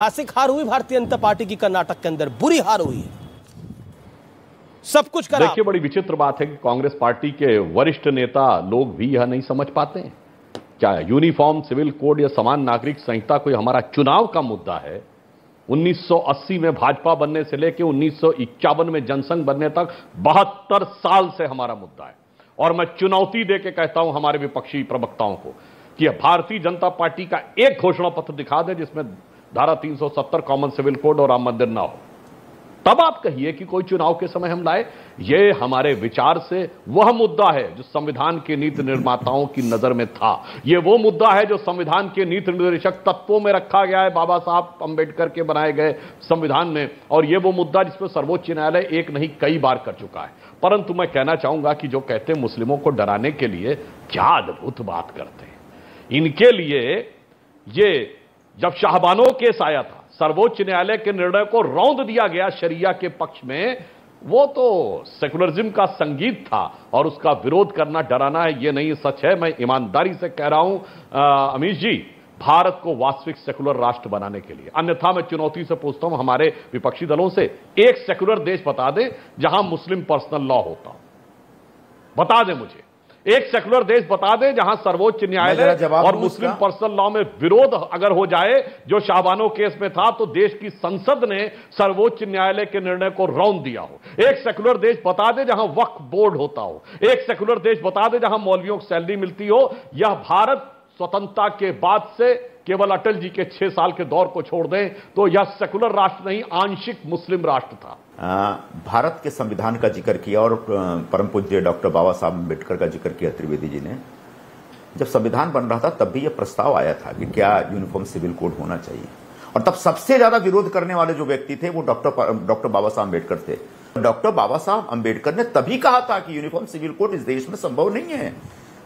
ऐतिहासिक हार हुई भारतीय जनता पार्टी की कर्नाटक के अंदर, बुरी हार हुई है, सब कुछ करा। देखिए, बड़ी विचित्र बात है कि कांग्रेस पार्टी के वरिष्ठ नेता लोग भी यह नहीं समझ पाते हैं। क्या यूनिफॉर्म सिविल कोड या समान नागरिक संहिता कोई हमारा चुनाव का मुद्दा है? 1980 में भाजपा बनने से लेकर 1951 में जनसंघ बनने तक 72 साल से हमारा मुद्दा है। और मैं चुनौती देकर कहता हूं हमारे विपक्षी प्रवक्ताओं को कि भारतीय जनता पार्टी का एक घोषणा पत्र दिखा दे जिसमें धारा 370 कॉमन सिविल कोड और राम मंदिर ना हो, तब आप कहिए कि कोई चुनाव के समय हम लाए। यह हमारे विचार से वह मुद्दा है जो संविधान के नीति निर्माताओं की नजर में था। यह वो मुद्दा है जो संविधान के नीति निर्देशक तत्वों में रखा गया है, बाबा साहब अंबेडकर के बनाए गए संविधान में। और यह वो मुद्दा जिस पर सर्वोच्च न्यायालय एक नहीं कई बार कर चुका है। परंतु मैं कहना चाहूंगा कि जो कहते हैं मुस्लिमों को डराने के लिए, क्या अद्भुत बात करते हैं। इनके लिए ये जब शाहबानो केस आया था, सर्वोच्च न्यायालय के निर्णय को रौंद दिया गया शरिया के पक्ष में, वो तो सेकुलरिज्म का संगीत था और उसका विरोध करना डराना है, ये नहीं सच है। मैं ईमानदारी से कह रहा हूं अमीश जी, भारत को वास्तविक सेकुलर राष्ट्र बनाने के लिए, अन्यथा मैं चुनौती से पूछता हूं हमारे विपक्षी दलों से, एक सेकुलर देश बता दें जहां मुस्लिम पर्सनल लॉ होता हो, बता दें मुझे। एक सेकुलर देश बता दें जहां सर्वोच्च न्यायालय और मुस्लिम पर्सनल लॉ में विरोध अगर हो जाए, जो शाहबानो केस में था, तो देश की संसद ने सर्वोच्च न्यायालय के निर्णय को रौंद दिया हो। एक सेकुलर देश बता दे जहां वक्फ बोर्ड होता हो। एक सेकुलर देश बता दे जहां मौलवियों को सैलरी मिलती हो। यह भारत स्वतंत्रता के बाद से केवल अटल जी के 6 साल के दौर को छोड़ दें तो यह सेकुलर राष्ट्र नहीं, आंशिक मुस्लिम राष्ट्र था। भारत के संविधान का जिक्र किया और परम पूज्य डॉक्टर बाबा साहब अम्बेडकर का जिक्र किया त्रिवेदी जी ने। जब संविधान बन रहा था तब भी यह प्रस्ताव आया था कि क्या यूनिफॉर्म सिविल कोड होना चाहिए, और तब सबसे ज्यादा विरोध करने वाले जो व्यक्ति थे वो डॉक्टर बाबा साहब अम्बेडकर थे। डॉक्टर बाबा साहब अम्बेडकर ने तभी कहा था कि यूनिफॉर्म सिविल कोड इस देश में संभव नहीं है,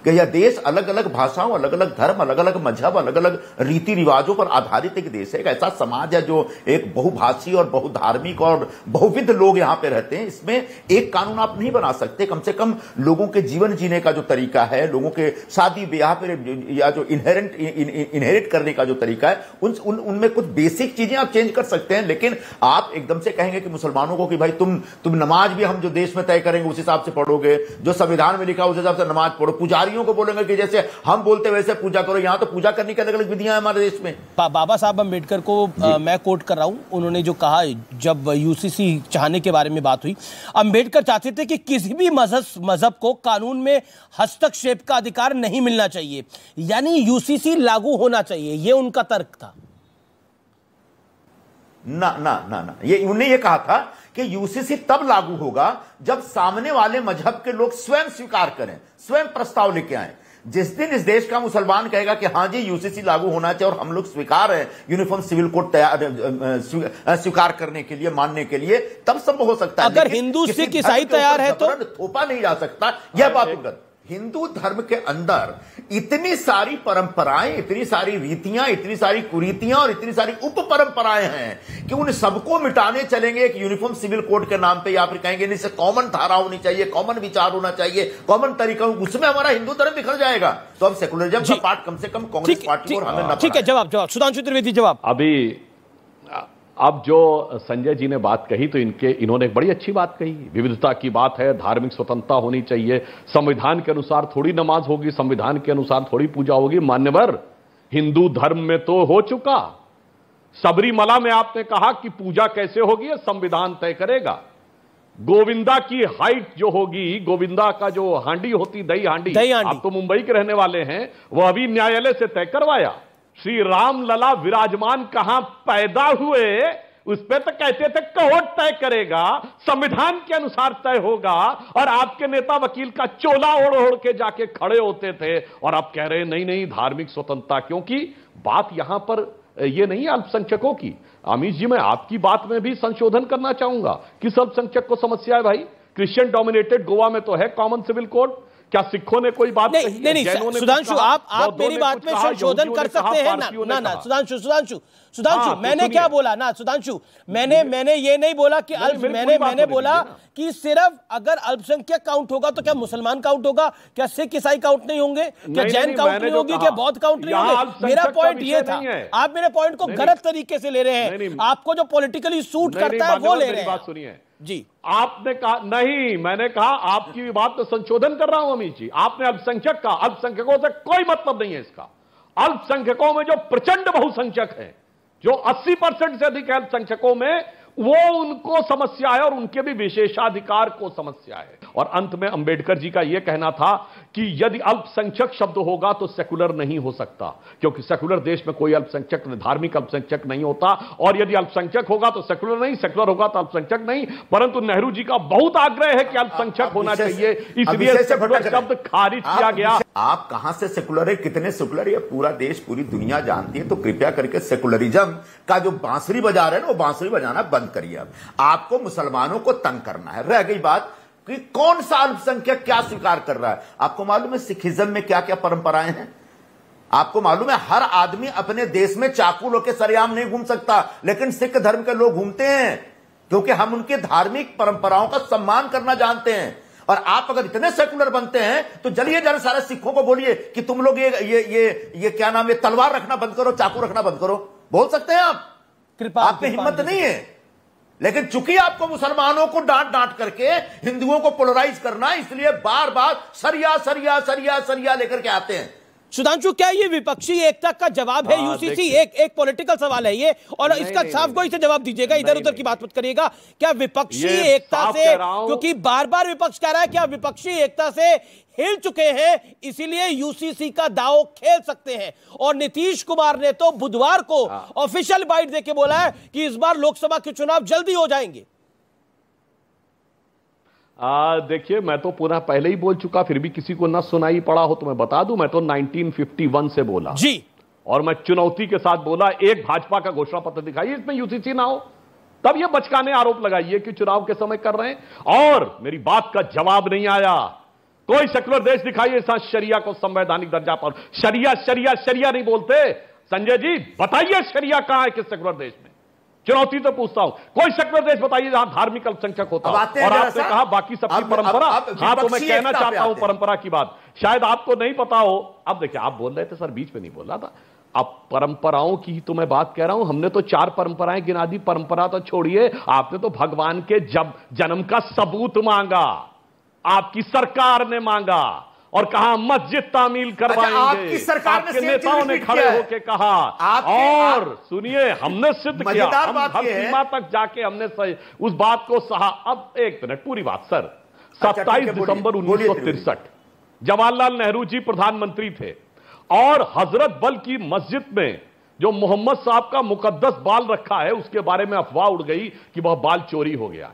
कि यह देश अलग अलग भाषाओं, अलग अलग धर्म, अलग अलग मजहब, अलग अलग रीति रिवाजों पर आधारित एक देश है। एक ऐसा समाज है जो एक बहुभाषी और बहुधार्मिक और बहुविध लोग यहां पे रहते हैं। इसमें एक कानून आप नहीं बना सकते। कम से कम लोगों के जीवन जीने का जो तरीका है, लोगों के शादी ब्याह पर या जो इनहेरिट करने का जो तरीका है, उनमें कुछ बेसिक चीजें आप चेंज कर सकते हैं। लेकिन आप एकदम से कहेंगे कि मुसलमानों को कि भाई तुम नमाज भी हम जो देश में तय करेंगे उस हिसाब से पढ़ोगे, जो संविधान में लिखा उस हिसाब से नमाज पढ़ो। पुजारी को बोलेंगे कि जैसे हम बोलते वैसे पूजा करो। यहां तो पूजा करने की अलग अलग विधियां हैं हमारे देश में। बाबा साहब अम्बेडकर को मैं कोट कर रहा हूं, उन्होंने जो कहा जब यूसीसी चाहने के बारे में बात हुई, अम्बेडकर चाहते थे कि किसी भी मजहब को कानून में हस्तक्षेप का अधिकार नहीं मिलना चाहिए, यानी यूसीसी लागू होना चाहिए, यह उनका तर्क था। ना ये उन्होंने ये कहा था कि यूसीसी तब लागू होगा जब सामने वाले मजहब के लोग स्वयं स्वीकार करें, स्वयं प्रस्ताव लेके आए। जिस दिन इस देश का मुसलमान कहेगा कि हां जी यूसीसी लागू होना चाहिए और हम लोग स्वीकार है यूनिफॉर्म सिविल कोड स्वीकार करने के लिए, मानने के लिए, तब संभव हो सकता है। अगर हिंदू सिख ईसाई तैयार है तो थोपा नहीं जा सकता, यह बात उगत। हिंदू धर्म के अंदर इतनी सारी परंपराएं, इतनी सारी रीतियां, इतनी सारी कुरीतियां और इतनी सारी उप परंपराएं हैं कि उन सबको मिटाने चलेंगे एक यूनिफॉर्म सिविल कोड के नाम पे, या फिर कहेंगे नहीं से कॉमन धारा होनी चाहिए, कॉमन विचार होना चाहिए, कॉमन तरीका, उसमें हमारा हिंदू धर्म बिखर जाएगा। तो अब सेकुलरिज्म का पार्ट कम से कम कांग्रेस पार्टी और हमें। ठीक है, जवाब सुधांशु त्रिवेदी जवाब। अब जो संजय जी ने बात कही तो इन्होंने एक बड़ी अच्छी बात कही। विविधता की बात है, धार्मिक स्वतंत्रता होनी चाहिए, संविधान के अनुसार थोड़ी नमाज होगी, संविधान के अनुसार थोड़ी पूजा होगी। मान्यवर, हिंदू धर्म में तो हो चुका। सबरीमला में आपने कहा कि पूजा कैसे होगी, संविधान तय करेगा। गोविंदा की हाइट जो होगी, गोविंदा का जो हांडी होती, दही हांडी, आप तो मुंबई के रहने वाले हैं, वह अभी न्यायालय से तय करवाया। श्री राम लला विराजमान कहां पैदा हुए, उस पर तो कहते थे कोर्ट तय करेगा, संविधान के अनुसार तय होगा। और आपके नेता वकील का चोला ओढ़ ओढ़ के जाके खड़े होते थे, और आप कह रहे हैं नहीं धार्मिक स्वतंत्रता। क्योंकि बात यहां पर यह नहीं अल्पसंख्यकों की। अमीश जी, मैं आपकी बात में भी संशोधन करना चाहूंगा। किस अल्पसंख्यक को समस्या है भाई? क्रिश्चियन डोमिनेटेड गोवा में तो है कॉमन सिविल कोड, क्या सिखों ने कोई बात नहीं नहीं नहीं सुधांशु, आप मेरी बात में संशोधन कर सकते हैं ना ना सुधांशु मैंने क्या बोला ना सुधांशु, मैंने ये नहीं बोला कि मैंने बोला कि सिर्फ अगर अल्पसंख्यक काउंट होगा तो क्या मुसलमान काउंट होगा, क्या सिख ईसाई काउंट नहीं होंगे, क्या जैन काउंट नहीं होगी, क्या बौद्ध काउंट नहीं होंगे? मेरा पॉइंट ये था, आप मेरे पॉइंट को गलत तरीके से ले रहे हैं, आपको जो पॉलिटिकली सूट करता है वो ले रहे हैं। बात सुनिए जी, आपने कहा नहीं, मैंने कहा आपकी बात में संशोधन कर रहा हूं अमित जी। आपने अल्पसंख्यक कहा, अल्पसंख्यकों से कोई मतलब नहीं है इसका। अल्पसंख्यकों में जो प्रचंड बहुसंख्यक है, जो 80% से अधिक अल्पसंख्यकों में, वो उनको समस्या है और उनके भी विशेषाधिकार को समस्या है। और अंत में अंबेडकर जी का यह कहना था कि यदि अल्पसंख्यक शब्द होगा तो सेकुलर नहीं हो सकता, क्योंकि सेकुलर देश में कोई अल्पसंख्यक, धार्मिक अल्पसंख्यक नहीं होता। और यदि अल्पसंख्यक होगा तो सेकुलर नहीं, सेकुलर होगा तो अल्पसंख्यक नहीं। परंतु नेहरू जी का बहुत आग्रह है कि अल्पसंख्यक होना चाहिए, इसलिए सेकुलर शब्द खारिज किया गया। आप कहां से सेकुलर है, कितने सेकुलर, ये पूरा देश, पूरी दुनिया जानती है। तो कृपया करके सेकुलरिज्म का जो बांसुरी बजा रहे हैं वो बांसुरी बजाना बंद करिए। अब आपको मुसलमानों को तंग करना है। रह गई बात कि कौन सा अल्पसंख्यक क्या स्वीकार कर रहा है। आपको मालूम है सिखिज्म में क्या क्या परंपराएं हैं? आपको मालूम है हर आदमी अपने देश में चाकू लेके सरेआम नहीं घूम सकता, लेकिन सिख धर्म के लोग घूमते हैं, क्योंकि हम उनके धार्मिक परंपराओं का सम्मान करना जानते हैं। और आप अगर इतने सेकुलर बनते हैं तो चलिए जरा सारे सिखों को बोलिए कि तुम लोग ये क्या नाम है, तलवार रखना बंद करो, चाकू रखना बंद करो। बोल सकते हैं आप, आप में हिम्मत नहीं है। लेकिन चूंकि आपको मुसलमानों को डांट करके हिंदुओं को पोलराइज करना, इसलिए बार बार सरिया सरिया सरिया सरिया लेकर के आते हैं। सुधांशु, क्या ये विपक्षी एकता का जवाब है? यूसीसी एक पॉलिटिकल सवाल है ये, और इसका साफ गोई से जवाब दीजिएगा, इधर उधर की बात मत करिएगा। क्या विपक्षी एकता से, क्योंकि बार बार विपक्ष कह रहा है, क्या विपक्षी एकता से हिल चुके हैं इसीलिए यूसीसी का दांव खेल सकते हैं? और नीतीश कुमार ने तो बुधवार को ऑफिशियल बाइट देके बोला है कि इस बार लोकसभा के चुनाव जल्दी हो जाएंगे। देखिए, मैं तो पुनः पहले ही बोल चुका, फिर भी किसी को न सुनाई पड़ा हो तो मैं बता दूं, मैं तो 1951 से बोला जी, और मैं चुनौती के साथ बोला, एक भाजपा का घोषणा पत्र दिखाइए इसमें यूसीसी ना हो, तब ये बचकाने आरोप लगाइए कि चुनाव के समय कर रहे हैं। और मेरी बात का जवाब नहीं आया। कोई सेकुलर देश दिखाइए साथ शरिया को संवैधानिक दर्जा पर। शरिया शरिया शरिया नहीं बोलते। संजय जी बताइए शरिया कहां है किस सेकुलर देश में? चुनौती तो पूछता हूं, कोई सेकुलर देश बताइए जहां धार्मिक अल्पसंख्यक होता है। और आपने कहा बाकी सबकी परंपरा। हाँ, तो मैं कहना चाहता हूं परंपरा की बात, शायद आपको नहीं पता हो। अब देखिए, आप बोल रहे थे सर, बीच में नहीं बोल रहा था। अब परंपराओं की तो मैं बात कह रहा हूं। हमने तो 4 परंपराएं गिना दी। परंपरा तो छोड़िए, आपने तो भगवान के जन्म का सबूत मांगा, आपकी सरकार ने मांगा और कहा मस्जिद तामील करवाएंगे। आपकी सरकार आपके नेताओं ने खड़े होकर कहा। और सुनिए, हमने सिद्ध किया, हम हर सीमा तक जाके हमने उस बात को सहा। अब एक मिनट, पूरी बात सर। 27 दिसंबर 1963 जवाहरलाल नेहरू जी प्रधानमंत्री थे और हजरत बल की मस्जिद में जो मोहम्मद साहब का मुकद्दस बाल रखा है, उसके बारे में अफवाह उड़ गई कि वह बाल चोरी हो गया।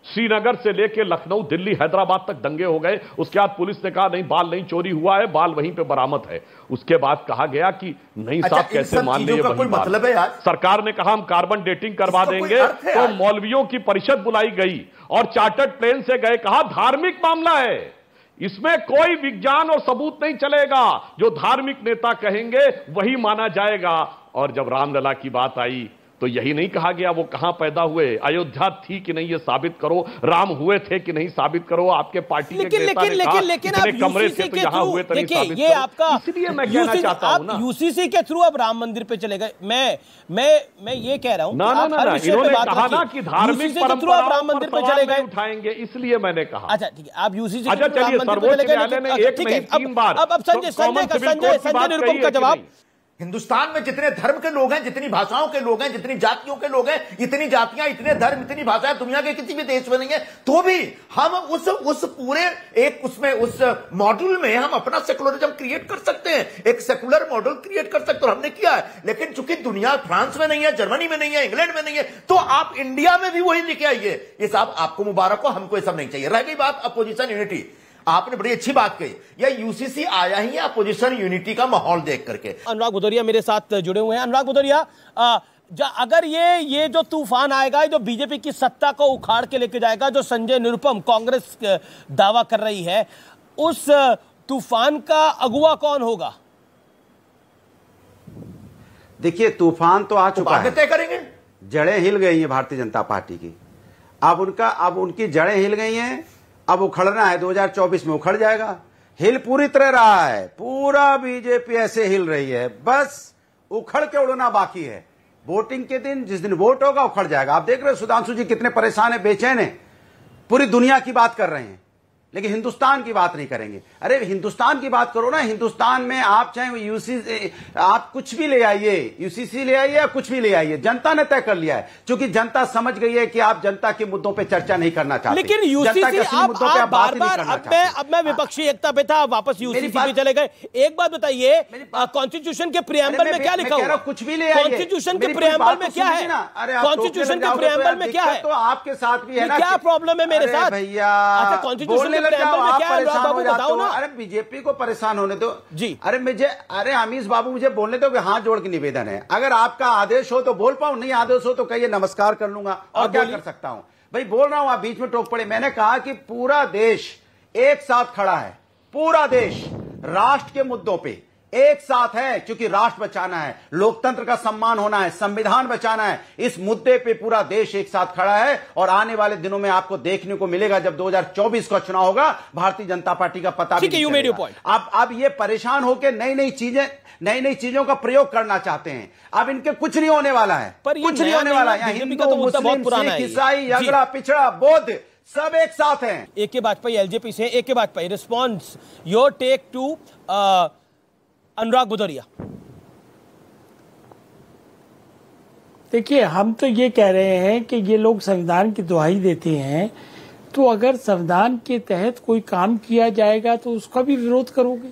श्रीनगर से लेकर लखनऊ, दिल्ली, हैदराबाद तक दंगे हो गए। उसके बाद पुलिस ने कहा नहीं, बाल नहीं चोरी हुआ है, बाल वहीं पे बरामद है। उसके बाद कहा गया कि नहीं साहब, कैसे मान लिए वही मतलब है यार। सरकार ने कहा हम कार्बन डेटिंग करवा देंगे, तो मौलवियों की परिषद बुलाई गई और चार्टर्ड प्लेन से गए, कहा धार्मिक मामला है, इसमें कोई विज्ञान और सबूत नहीं चलेगा, जो धार्मिक नेता कहेंगे वही माना जाएगा। और जब रामलला की बात आई तो यही नहीं कहा गया वो कहां पैदा हुए, अयोध्या थी कि नहीं ये साबित करो, राम हुए थे कि नहीं साबित करो। आपके पार्टी के नेता ने कहा इतने कमरे थे तो यहां हुए तो नहीं साबित करो। आपका इसलिए मैं कहना चाहता हूं ना, यूसीसी के थ्रू अब राम मंदिर पे चले गए। मैं ये कह रहा हूं ना, इन्होंने कहा ना कि धार्मिक परंपरा राम मंदिर पे चले गए उठाएंगे, इसलिए मैंने कहा। अच्छा ठीक है, आप यूसीसी अच्छा चलिए, सर्वोच्च न्यायालय ने एक नहीं 3 बार। अब संजय निरुपम का जवाब। हिंदुस्तान में जितने धर्म के लोग हैं, जितनी भाषाओं के लोग हैं, जितनी जातियों के लोग हैं, इतनी जातियां, इतने धर्म, इतनी भाषाएं दुनिया के किसी भी देश में नहीं है, तो भी हम उस पूरे एक उस मॉड्यूल में हम अपना सेकुलरिज्म क्रिएट कर सकते हैं, एक सेकुलर मॉडल क्रिएट कर सकते हैं। हमने किया है, लेकिन चूंकि दुनिया फ्रांस में नहीं है, जर्मनी में नहीं है, इंग्लैंड में नहीं है, तो आप इंडिया में भी वही लेके आइए। ये साहब आपको मुबारक हो, हमको ये सब नहीं चाहिए। रह गई बात अपोजिशन यूनिटी, आपने बड़ी अच्छी बात कही, यह यूसीसी आया ही है अपोजिशन यूनिटी का माहौल देख करके। अनुराग भदौरिया मेरे साथ जुड़े हुए हैं। अनुराग भदौरिया, अगर ये जो तूफान आएगा, जो बीजेपी की सत्ता को उखाड़ के लेके जाएगा, जो संजय निरुपम कांग्रेस दावा कर रही है, उस तूफान का अगुवा कौन होगा? देखिए, तूफान तो आ चुका है, तय करेंगे। जड़ें हिल गई हैं भारतीय जनता पार्टी की। अब उनकी जड़ें हिल गई हैं, अब उखड़ना है, 2024 में उखड़ जाएगा। हिल पूरी तरह रहा है, पूरा बीजेपी ऐसे हिल रही है, बस उखड़ के उड़ना बाकी है। वोटिंग के दिन, जिस दिन वोट होगा, उखड़ जाएगा। आप देख रहे हो सुधांशु जी कितने परेशान है, बेचैन है। पूरी दुनिया की बात कर रहे हैं, लेकिन हिंदुस्तान की बात नहीं करेंगे। अरे हिंदुस्तान की बात करो ना। हिंदुस्तान में आप चाहे यूसीसी, आप कुछ भी ले आइए, यूसीसी ले आइए या कुछ भी ले आइए, जनता ने तय कर लिया है, क्योंकि जनता समझ गई है कि आप जनता के मुद्दों पे चर्चा नहीं करना चाहते। लेकिन यूसीसी आप बार-बार, अब मैं विपक्षी एकता पे था, वापस यूसीसी पे चले गए। एक बात बताइए, कॉन्स्टिट्यूशन के प्रियम्बल में क्या लिखा हुआ? कुछ भी ले आइए। कॉन्स्टिट्यूशन के प्रियम्बल में क्या है? कॉन्स्टिट्यूशन के प्रियम्बल में क्या है? तो आपके साथ भी है ना, क्या प्रॉब्लम है मेरे साथ भैया? कॉन्स्टिट्यूशन बताओ ना। अरे बीजेपी को परेशान होने दो जी। अरे अमीश बाबू, मुझे बोलने दो कि हाथ जोड़ के निवेदन है, अगर आपका आदेश हो तो बोल पाऊं, नहीं आदेश हो तो कहिए नमस्कार कर लूंगा, और क्या कर सकता हूं भाई। बोल रहा हूं, आप बीच में टोक पड़े। मैंने कहा कि पूरा देश एक साथ खड़ा है, पूरा देश राष्ट्र के मुद्दों पे एक साथ है, क्योंकि राष्ट्र बचाना है, लोकतंत्र का सम्मान होना है, संविधान बचाना है। इस मुद्दे पे पूरा देश एक साथ खड़ा है, और आने वाले दिनों में आपको देखने को मिलेगा, जब 2024 का चुनाव होगा, भारतीय जनता पार्टी का पता भी नहीं चलेगा। अब ये परेशान होकर नई चीजों का प्रयोग करना चाहते हैं। अब इनके कुछ नहीं होने वाला है, कुछ नहीं होने वाला है। हिंदू, मुस्लिम, सिख, ईसाई, अगड़ा, पिछड़ा, बौद्ध, सब एक साथ हैं। AK वाजपेयी एलजेपी से, AK Vajpayee, response your take to Anurag Bhadauria. देखिए, हम तो ये कह रहे हैं कि ये लोग संविधान की दुहाई देते हैं, तो अगर संविधान के तहत कोई काम किया जाएगा तो उसका भी विरोध करोगे।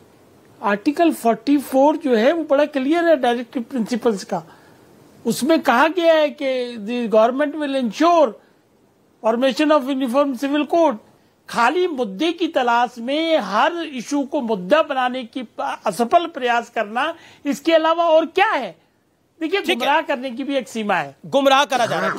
आर्टिकल 44 जो है वो बड़ा क्लियर है डायरेक्टिव प्रिंसिपल्स का। उसमें कहा गया है कि the government will ensure formation of uniform civil code. खाली मुद्दे की तलाश में हर इशू को मुद्दा बनाने की असफल प्रयास करना, इसके अलावा और क्या है? देखिए, गुमराह करने की भी एक सीमा है। गुमराह करा जा रहा है।